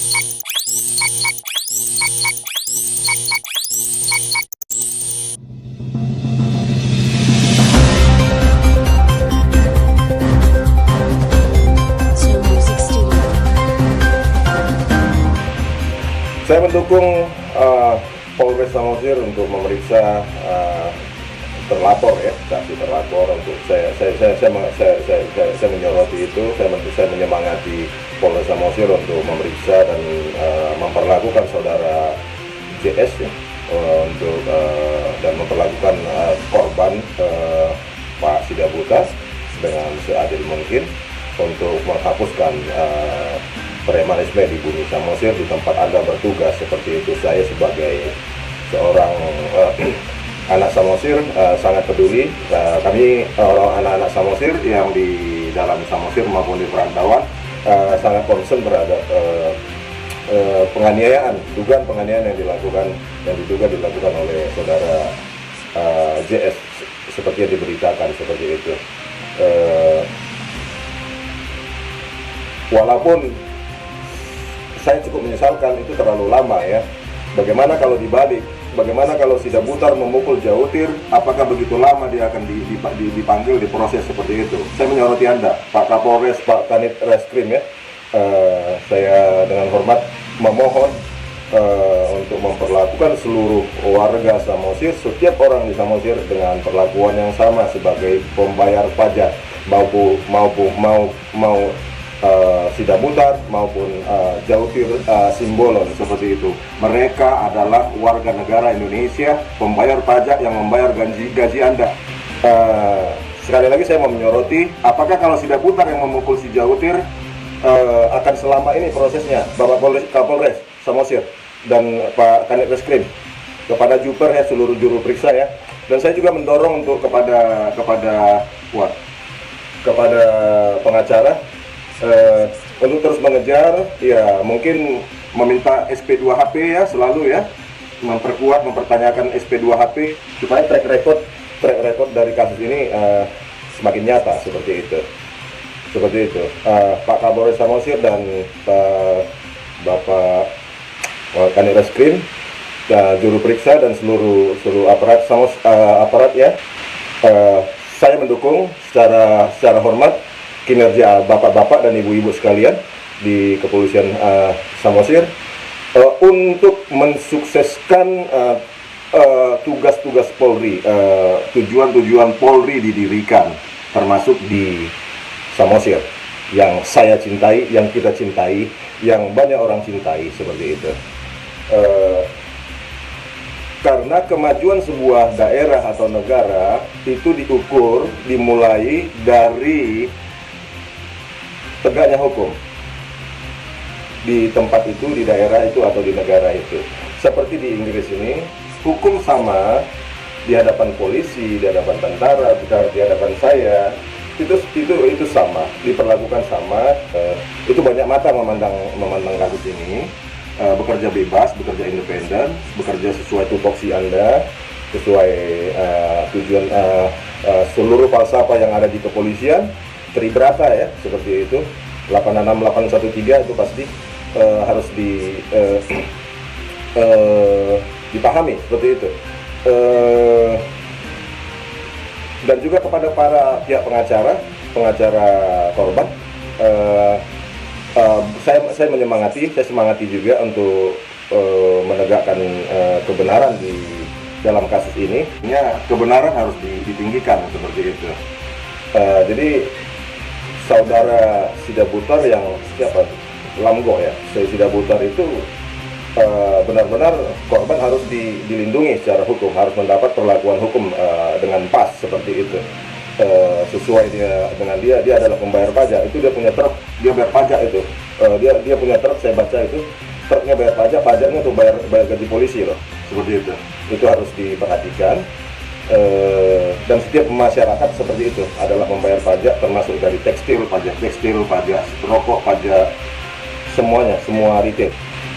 Saya mendukung Polres Samosir untuk memeriksa terlapor ya, saksi terlapor. Untuk saya menyoroti itu, saya menyemangati Polres Samosir untuk memeriksa dan memperlakukan saudara JS ya, untuk dan memperlakukan korban Pak Sidabuta dengan seadil mungkin untuk menghapuskan premanisme di bumi Samosir di tempat Anda bertugas seperti itu. Saya sebagai seorang anak Samosir sangat peduli. Kami anak-anak Samosir yang di dalam Samosir maupun di perantauan sangat concern terhadap penganiayaan, dugaan penganiayaan yang diduga dilakukan oleh saudara JS seperti yang diberitakan seperti itu. Walaupun saya cukup menyesalkan itu terlalu lama ya. Bagaimana kalau dibalik? Bagaimana kalau Sidabutar memukul Jautir? Apakah begitu lama dia akan dipanggil, diproses seperti itu? Saya menyoroti Anda, Pak Kapolres, Pak Kanit Reskrim ya. Saya dengan hormat memohon untuk memperlakukan seluruh warga Samosir, setiap orang di Samosir dengan perlakuan yang sama sebagai pembayar pajak, mau Sidabutar maupun Jautir Simbolon seperti itu. Mereka adalah warga negara Indonesia, pembayar pajak yang membayar gaji Anda. Sekali lagi saya mau menyoroti, apakah kalau Sidabutar yang memukul si Jautir akan selama ini prosesnya, Bapak Kapolres Samosir dan Pak Kanit Reskrim kepada Juper ya, seluruh juru periksa ya. Dan saya juga mendorong untuk kepada pengacara untuk terus mengejar ya, mungkin meminta SP2HP ya, selalu ya, mempertanyakan SP2HP supaya track record dari kasus ini semakin nyata seperti itu. Pak Kapolres Samosir dan Bapak Kanit Reskrim, juru periksa dan seluruh aparat ya, saya mendukung secara hormat kinerja bapak-bapak dan ibu-ibu sekalian di kepolisian Samosir untuk mensukseskan tugas-tugas Polri, tujuan-tujuan Polri didirikan, termasuk di Samosir yang saya cintai, yang kita cintai, yang banyak orang cintai seperti itu. Karena kemajuan sebuah daerah atau negara itu diukur, dimulai dari tegaknya hukum di tempat itu, di daerah itu atau di negara itu. Seperti di Inggris ini, hukum sama di hadapan polisi, di hadapan tentara, di hadapan saya, itu sama, diperlakukan sama. Itu banyak mata memandang kasus ini. Bekerja bebas, bekerja independen, bekerja sesuai tupoksi Anda, sesuai tujuan seluruh falsafah yang ada di kepolisian. Tribrata ya, seperti itu 86813 itu pasti harus dipahami seperti itu. Dan juga kepada para pihak pengacara korban, saya semangati juga untuk menegakkan kebenaran di dalam kasus ini. Kebenaran harus ditinggikan seperti itu. Jadi saudara Sidabutar yang siapa? Lamgo ya, Sidabutar itu benar-benar korban harus dilindungi secara hukum, harus mendapat perlakuan hukum dengan pas seperti itu. Sesuai dengan dia adalah pembayar pajak, itu dia punya truk, dia bayar pajak itu. Dia punya truk, saya baca itu truknya bayar pajak, pajaknya untuk bayar gaji polisi loh, seperti itu. Itu harus diperhatikan. Dan setiap masyarakat seperti itu adalah membayar pajak, termasuk dari pajak tekstil, pajak rokok, pajak semuanya, semua retail.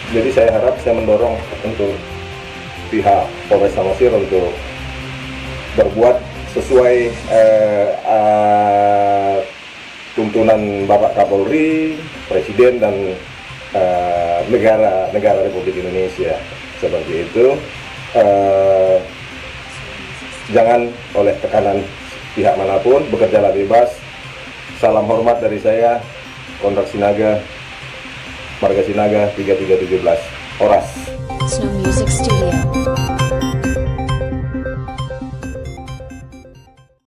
Jadi saya harap, saya mendorong untuk pihak Polres Samosir untuk berbuat sesuai tuntunan Bapak Kapolri, Presiden dan negara Republik Indonesia. Seperti itu. Jangan oleh tekanan pihak manapun, bekerjalah bebas. Salam hormat dari saya, Kontrak Sinaga, Marga Sinaga 3317, Oras. Snow Music Studio.